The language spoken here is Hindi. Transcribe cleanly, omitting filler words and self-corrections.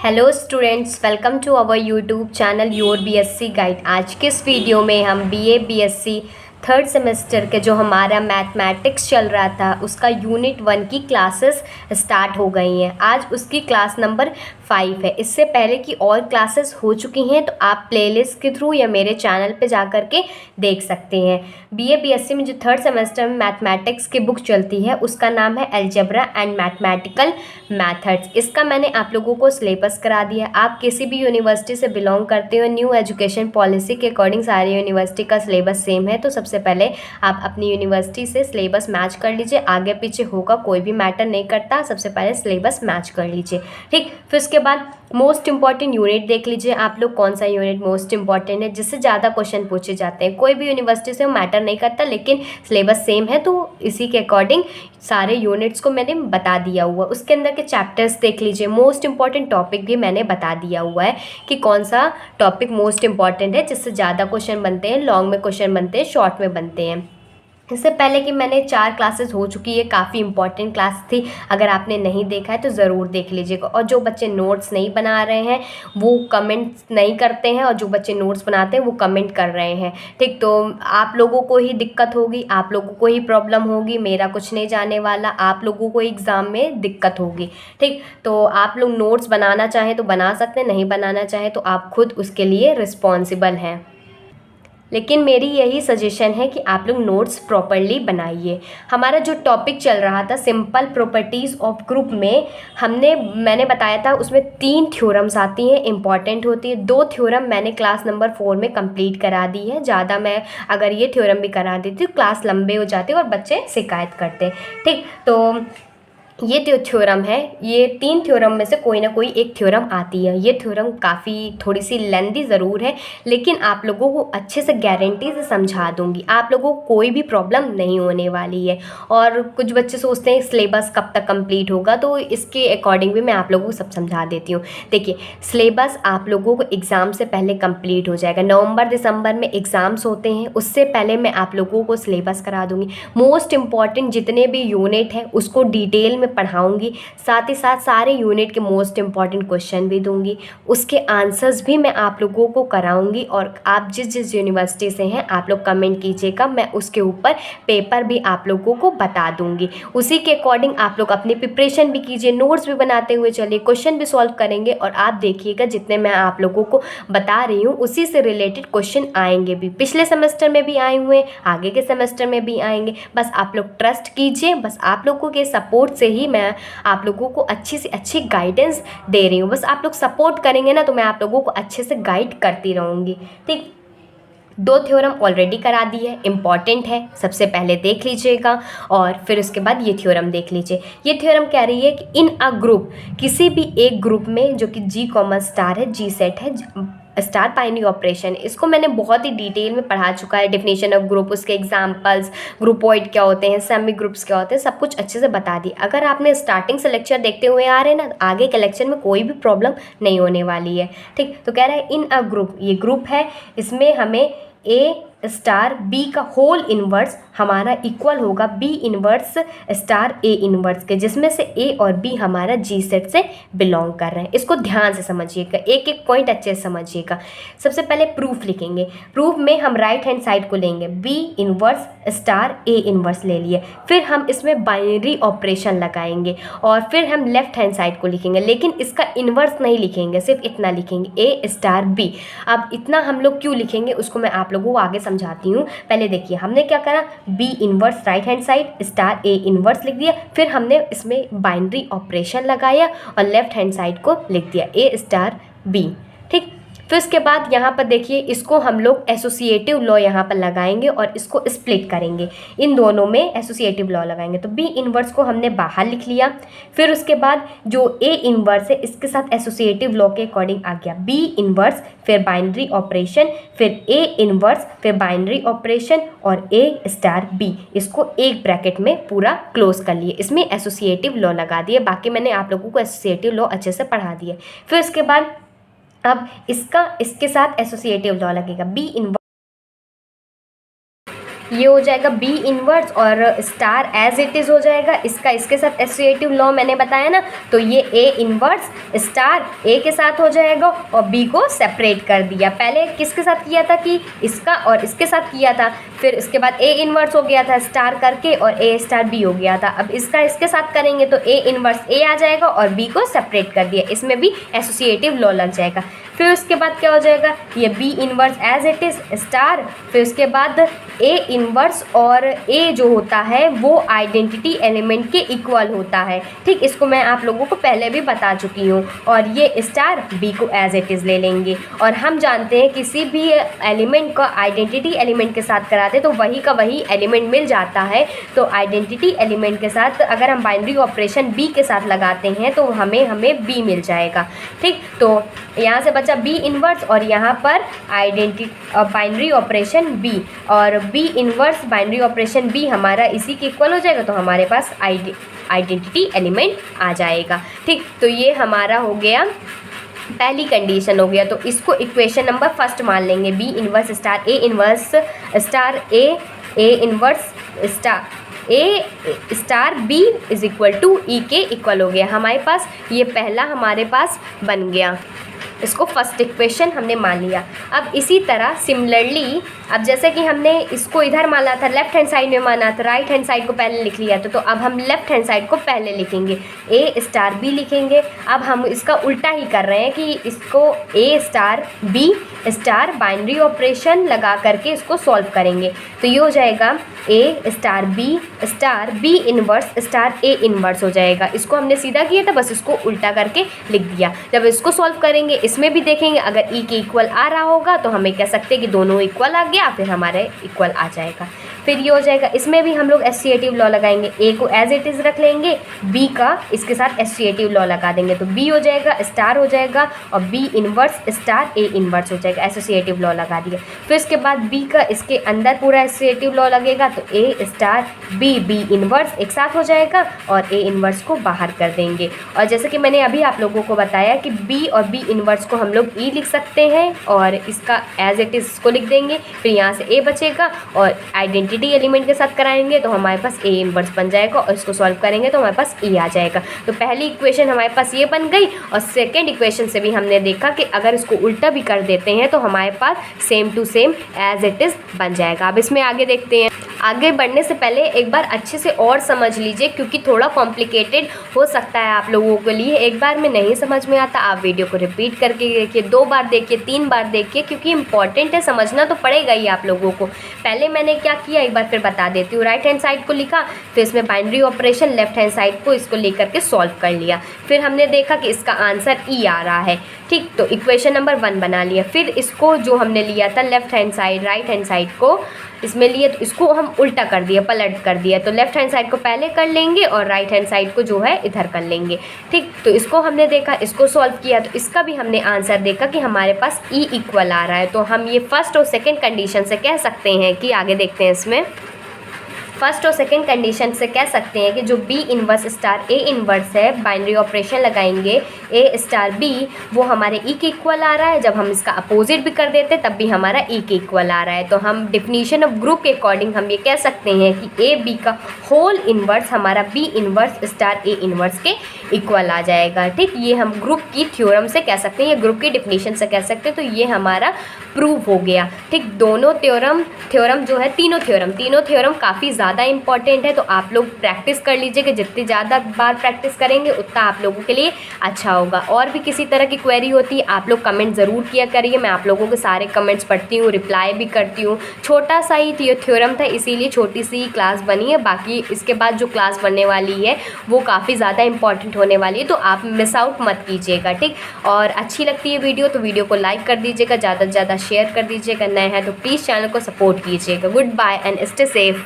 Hello students, welcome to our YouTube channel your BSc guide. आज के इस वीडियो में हम बीए बीएससी थर्ड सेमेस्टर के जो हमारा मैथमेटिक्स चल रहा था उसका यूनिट 1 की क्लासेस स्टार्ट हो गई हैं। आज उसकी क्लास नंबर 5 है। इससे पहले की और क्लासेस हो चुकी हैं तो आप प्लेलिस्ट के थ्रू या मेरे चैनल पे जा कर के देख सकते हैं। बीए बीएससी में जो थर्ड सेमेस्टर में मैथमेटिक्स की बुक चलती है उसका नाम है अलजेब्रा एंड मैथमेटिकल मैथड्स। इसका मैंने आप लोगों को सिलेबस करा दिया। आप किसी भी यूनिवर्सिटी से बिलोंग करते हो, न्यू एजुकेशन पॉलिसी के अकॉर्डिंग सारी यूनिवर्सिटी का सिलेबस सेम है, तो सबसे पहले आप अपनी यूनिवर्सिटी से सिलेबस मैच कर लीजिए। आगे पीछे होगा कोई भी मैटर नहीं करता, सबसे पहले सिलेबस मैच कर लीजिए। ठीक, फिर उसके बाद मोस्ट इंपॉर्टेंट यूनिट देख लीजिए आप लोग, कौन सा यूनिट मोस्ट इंपॉर्टेंट है, जिससे ज़्यादा क्वेश्चन पूछे जाते हैं। कोई भी यूनिवर्सिटी से मैटर नहीं करता, लेकिन सिलेबस सेम है तो इसी के अकॉर्डिंग सारे यूनिट्स को मैंने बता दिया हुआ। उसके अंदर के चैप्टर्स देख लीजिए। मोस्ट इंपॉर्टेंट टॉपिक भी मैंने बता दिया हुआ है कि कौन सा टॉपिक मोस्ट इंपॉर्टेंट है, जिससे ज़्यादा क्वेश्चन बनते हैं, लॉन्ग में क्वेश्चन बनते हैं, शॉर्ट में बनते हैं। इससे पहले कि मैंने 4 क्लासेस हो चुकी है, काफ़ी इंपॉर्टेंट क्लास थी। अगर आपने नहीं देखा है तो ज़रूर देख लीजिएगा। और जो बच्चे नोट्स नहीं बना रहे हैं वो कमेंट्स नहीं करते हैं, और जो बच्चे नोट्स बनाते हैं वो कमेंट कर रहे हैं। ठीक, तो आप लोगों को ही दिक्कत होगी, आप लोगों को ही प्रॉब्लम होगी, मेरा कुछ नहीं जाने वाला। आप लोगों को एग्ज़ाम में दिक्कत होगी। ठीक, तो आप लोग नोट्स बनाना चाहें तो बना सकते हैं, नहीं बनाना चाहें तो आप खुद उसके लिए रिस्पॉन्सिबल हैं। लेकिन मेरी यही सजेशन है कि आप लोग नोट्स प्रॉपरली बनाइए। हमारा जो टॉपिक चल रहा था सिंपल प्रॉपर्टीज़ ऑफ ग्रुप में, मैंने बताया था उसमें 3 थ्योरम्स आती हैं, इंपॉर्टेंट होती है। 2 थ्योरम मैंने क्लास नंबर 4 में कंप्लीट करा दी है। ज़्यादा मैं अगर ये थ्योरम भी करा देती तो क्लास लंबे हो जाते और बच्चे शिकायत करते। ठीक, तो ये जो थ्योरम है, ये 3 थ्योरम में से कोई ना कोई एक थ्योरम आती है। ये थ्योरम काफ़ी थोड़ी सी लेंदी ज़रूर है, लेकिन आप लोगों को अच्छे से गारंटी से समझा दूंगी। आप लोगों को कोई भी प्रॉब्लम नहीं होने वाली है। और कुछ बच्चे सोचते हैं सिलेबस कब तक कंप्लीट होगा, तो इसके अकॉर्डिंग भी मैं आप लोगों को सब समझा देती हूँ। देखिए, सिलेबस आप लोगों को एग्ज़ाम से पहले कंप्लीट हो जाएगा। नवंबर दिसंबर में एग्ज़ाम्स होते हैं, उससे पहले मैं आप लोगों को सिलेबस करा दूँगी। मोस्ट इम्पॉर्टेंट जितने भी यूनिट हैं उसको डिटेल में पढ़ाऊंगी। साथ ही साथ सारे यूनिट के मोस्ट इम्पॉर्टेंट क्वेश्चन भी दूंगी, उसके आंसर्स भी मैं आप लोगों को कराऊंगी। और आप जिस जिस यूनिवर्सिटी से हैं आप लोग कमेंट कीजिएगा, मैं उसके ऊपर पेपर भी आप लोगों को बता दूंगी। उसी के अकॉर्डिंग आप लोग अपनी प्रिपरेशन भी कीजिए, नोट्स भी बनाते हुए चलिए, क्वेश्चन भी सॉल्व करेंगे। और आप देखिएगा जितने मैं आप लोगों को बता रही हूँ उसी से रिलेटेड क्वेश्चन आएंगे भी। पिछले सेमेस्टर में भी आए हुए हैं, आगे के सेमेस्टर में भी आएंगे। बस आप लोग ट्रस्ट कीजिए, बस आप लोगों के सपोर्ट से ही मैं आप लोगों को अच्छी से अच्छी गाइडेंस दे रही हूँ। बस आप लोग सपोर्ट करेंगे ना तो मैं आप लोगों को अच्छे से गाइड करती रहूँगी। ठीक, 2 थ्योरम ऑलरेडी करा दी है, इम्पॉर्टेंट है, सबसे पहले देख लीजिएगा। और फिर उसके बाद ये थ्योरम देख लीजिए। ये थ्योरम कह रही है कि इन अ ग्रुप, किसी भी एक ग्रुप में जो कि जी कॉमा स्टार है, जी सेट है, स्टार बाइनरी ऑपरेशन, इसको मैंने बहुत ही डिटेल में पढ़ा चुका है। डेफिनेशन ऑफ ग्रुप, उसके एग्जांपल्स, ग्रुपॉइड क्या होते हैं, सेमी ग्रुप्स क्या होते हैं, सब कुछ अच्छे से बता दी। अगर आपने स्टार्टिंग से लेक्चर देखते हुए आ रहे हैं ना, आगे के लेक्चर में कोई भी प्रॉब्लम नहीं होने वाली है। ठीक, तो कह रहा है इन अ ग्रुप, ये ग्रुप है, इसमें हमें ए स्टार बी का होल इनवर्स हमारा इक्वल होगा B inverse star A inverse के, जिसमें से ए और बी हमारा जी सेट से बिलोंग कर रहे हैं। इसको ध्यान से समझिएगा, एक एक पॉइंट अच्छे से समझिएगा। सबसे पहले प्रूफ लिखेंगे। प्रूफ में हम राइट हैंड साइड को लेंगे, B inverse star A inverse ले लिए, फिर हम इसमें बाइनरी ऑपरेशन लगाएंगे और फिर हम लेफ्ट हैंड साइड को लिखेंगे, लेकिन इसका इन्वर्स नहीं लिखेंगे, सिर्फ इतना लिखेंगे ए स्टार बी। अब इतना हम लोग क्यों लिखेंगे उसको मैं आप लोगों को आगे समझाती हूँ। पहले देखिए हमने क्या करा, B inverse right hand side star A inverse लिख दिया, फिर हमने इसमें बाइनरी ऑपरेशन लगाया और लेफ्ट हैंड साइड को लिख दिया ए स्टार बी। ठीक, फिर उसके बाद यहाँ पर देखिए, इसको हम लोग एसोसिएटिव लॉ यहाँ पर लगाएंगे और इसको स्प्लिट करेंगे। इन दोनों में एसोसिएटिव लॉ लगाएंगे, तो बी इनवर्स को हमने बाहर लिख लिया। फिर उसके बाद जो ए इनवर्स है इसके साथ एसोसिएटिव लॉ के अकॉर्डिंग आ गया बी इनवर्स, फिर बाइनरी ऑपरेशन, फिर ए इनवर्स, फिर बाइनरी ऑपरेशन और ए स्टार बी। इसको एक ब्रैकेट में पूरा क्लोज कर लिए, इसमें एसोसिएटिव लॉ लगा दिए। बाकी मैंने आप लोगों को एसोसिएटिव लॉ अच्छे से पढ़ा दिए। फिर उसके बाद अब इसके साथ एसोसिएटिव लॉ लगेगा बी इनवर्स, ये हो जाएगा बी इनवर्स और स्टार एज इट इज़ हो जाएगा। इसका इसके साथ एसोसिएटिव लॉ मैंने बताया ना, तो ये ए इनवर्स स्टार ए के साथ हो जाएगा और बी को सेपरेट कर दिया। पहले किसके साथ किया था कि इसका और इसके साथ किया था, फिर इसके बाद ए इनवर्स हो गया था स्टार करके और ए स्टार बी हो गया था। अब इसका इसके साथ करेंगे तो ए इनवर्स ए आ जाएगा और बी को सेपरेट कर दिया, इसमें भी एसोसिएटिव लॉ लग जाएगा। फिर उसके बाद क्या हो जाएगा, ये B inverse as it is star, फिर उसके बाद ए इनवर्स और ए जो होता है वो आइडेंटिटी एलिमेंट के इक्वल होता है। ठीक, इसको मैं आप लोगों को पहले भी बता चुकी हूँ। और ये स्टार बी को एज इट इज़ ले लेंगे। और हम जानते हैं किसी भी एलिमेंट को आइडेंटिटी एलिमेंट के साथ कराते तो वही का वही एलिमेंट मिल जाता है। तो आइडेंटिटी एलिमेंट के साथ अगर हम बाइनरी ऑपरेशन बी के साथ लगाते हैं तो हमें बी मिल जाएगा। ठीक, तो यहाँ से बचा बी इनवर्स और यहाँ पर बाइनरी ऑपरेशन बी, और B inverse binary operation B हमारा इसी के इक्वल हो जाएगा, तो हमारे पास आइडेंटिटी एलिमेंट आ जाएगा। ठीक, तो ये हमारा हो गया पहली कंडीशन हो गया। तो इसको इक्वेशन नंबर फर्स्ट मान लेंगे, B inverse star A inverse star A inverse star A star B is equal to E के इक्वल हो गया हमारे पास। ये पहला हमारे पास बन गया, इसको फर्स्ट इक्वेशन हमने मान लिया। अब इसी तरह सिमिलरली, अब जैसे कि हमने इसको इधर माना था, लेफ्ट हैंड साइड में माना था, राइट हैंड साइड को पहले लिख लिया था, तो अब हम लेफ्ट हैंड साइड को पहले लिखेंगे, ए स्टार बी लिखेंगे। अब हम इसका उल्टा ही कर रहे हैं कि इसको A star B star binary operation लगा करके इसको सॉल्व करेंगे। तो ये हो जाएगा A star B inverse star A inverse हो जाएगा। इसको हमने सीधा किया था, बस इसको उल्टा करके लिख दिया। जब इसको सॉल्व करेंगे इसमें भी देखेंगे अगर ई के इक्वल आ रहा होगा तो हमें कह सकते हैं कि दोनों इक्वल आ गया, फिर हमारे इक्वल आ जाएगा। फिर ये हो जाएगा, इसमें भी हम लोग एसोसिएटिव लॉ लगाएंगे, ए को एज इट इज़ रख लेंगे, बी का इसके साथ एसोसिएटिव लॉ लगा देंगे, तो बी हो जाएगा स्टार हो जाएगा और B inverse star A inverse हो जाएगा, एसोसिएटिव लॉ लगा दिया। फिर उसके बाद बी का इसके अंदर पूरा एसोसिएटिव लॉ लगेगा, तो ए स्टार बी इनवर्स एक साथ हो जाएगा और ए इनवर्स को बाहर कर देंगे। और जैसे कि मैंने अभी आप लोगों को बताया कि बी और बी इनवर्स को हम लोग ई लिख सकते हैं और इसका एज इट इज़ इसको लिख देंगे। फिर यहाँ से ए बचेगा और आइडेंटिटी एलिमेंट के साथ कराएंगे तो हमारे पास ए इनवर्स बन जाएगा और इसको सॉल्व करेंगे तो हमारे पास ई आ जाएगा। तो पहली इक्वेशन हमारे पास ये बन गई और सेकेंड इक्वेशन से भी हमने देखा कि अगर इसको उल्टा भी कर देते हैं तो हमारे पास same to same as it is बन जाएगा। अब इसमें आगे देखते हैं। आगे बढ़ने से पहले एक बार अच्छे से और समझ लीजिए क्योंकि थोड़ा कॉम्प्लिकेटेड हो सकता है आप लोगों के लिए। एक बार में नहीं समझ में आता, आप वीडियो को रिपीट करके देखिए, 2 बार देखिए, 3 बार देखिए, क्योंकि इंपॉर्टेंट है, समझना तो पड़ेगा ही आप लोगों को। पहले मैंने क्या किया एक बार फिर बता देती हूँ। राइट हैंड साइड को लिखा, फिर इसमें binary operation left hand side को इसको लेकर के सॉल्व कर लिया। फिर हमने देखा कि इसका आंसर ई आ रहा है। ठीक, तो इक्वेशन नंबर 1 बना लिया। फिर इसको जो हमने लिया था left hand side right hand side को इसमें लिए, तो इसको हम उल्टा कर दिया, पलट कर दिया। तो लेफ्ट हैंड साइड को पहले कर लेंगे और राइट हैंड साइड को जो है इधर कर लेंगे। ठीक, तो इसको हमने देखा, इसको सॉल्व किया, तो इसका भी हमने आंसर देखा कि हमारे पास ई इक्वल आ रहा है। तो हम ये फर्स्ट और सेकेंड कंडीशन से कह सकते हैं कि आगे देखते हैं इसमें। फर्स्ट और सेकंड कंडीशन से कह सकते हैं कि जो B inverse star A inverse है, बाइनरी ऑपरेशन लगाएंगे ए स्टार बी, वो हमारे ई के इक्वल आ रहा है। जब हम इसका अपोजिट भी कर देते तब भी हमारा ई के इक्वल आ रहा है। तो हम डिफिनीशन ऑफ ग्रुप के अकॉर्डिंग हम ये कह सकते हैं कि ए बी का होल इनवर्स हमारा B inverse star A inverse के इक्वल आ जाएगा। ठीक, ये हम ग्रुप की थ्योरम से कह सकते हैं, ये ग्रुप की डिफिनीशन से कह सकते हैं। तो ये हमारा प्रूव हो गया। ठीक, दोनों थ्योरम जो है, तीनों थ्योरम काफ़ी ज़्यादा इंपॉर्टेंट है। तो आप लोग प्रैक्टिस कर लीजिए कि जितनी ज़्यादा बार प्रैक्टिस करेंगे उतना आप लोगों के लिए अच्छा होगा। और भी किसी तरह की क्वेरी होती है आप लोग कमेंट ज़रूर किया करिए, मैं आप लोगों के सारे कमेंट्स पढ़ती हूँ, रिप्लाई भी करती हूँ। छोटा सा ही थ्योरम था इसीलिए छोटी सी क्लास बनी है, बाकी इसके बाद जो क्लास बनने वाली है वो काफ़ी ज़्यादा इंपॉर्टेंट होने वाली है, तो आप मिस आउट मत कीजिएगा। ठीक, और अच्छी लगती है वीडियो तो वीडियो को लाइक कर दीजिएगा, ज़्यादा से ज़्यादा शेयर कर दीजिएगा। नए हैं तो प्लीज़ चैनल को सपोर्ट कीजिएगा। Good bye and stay safe.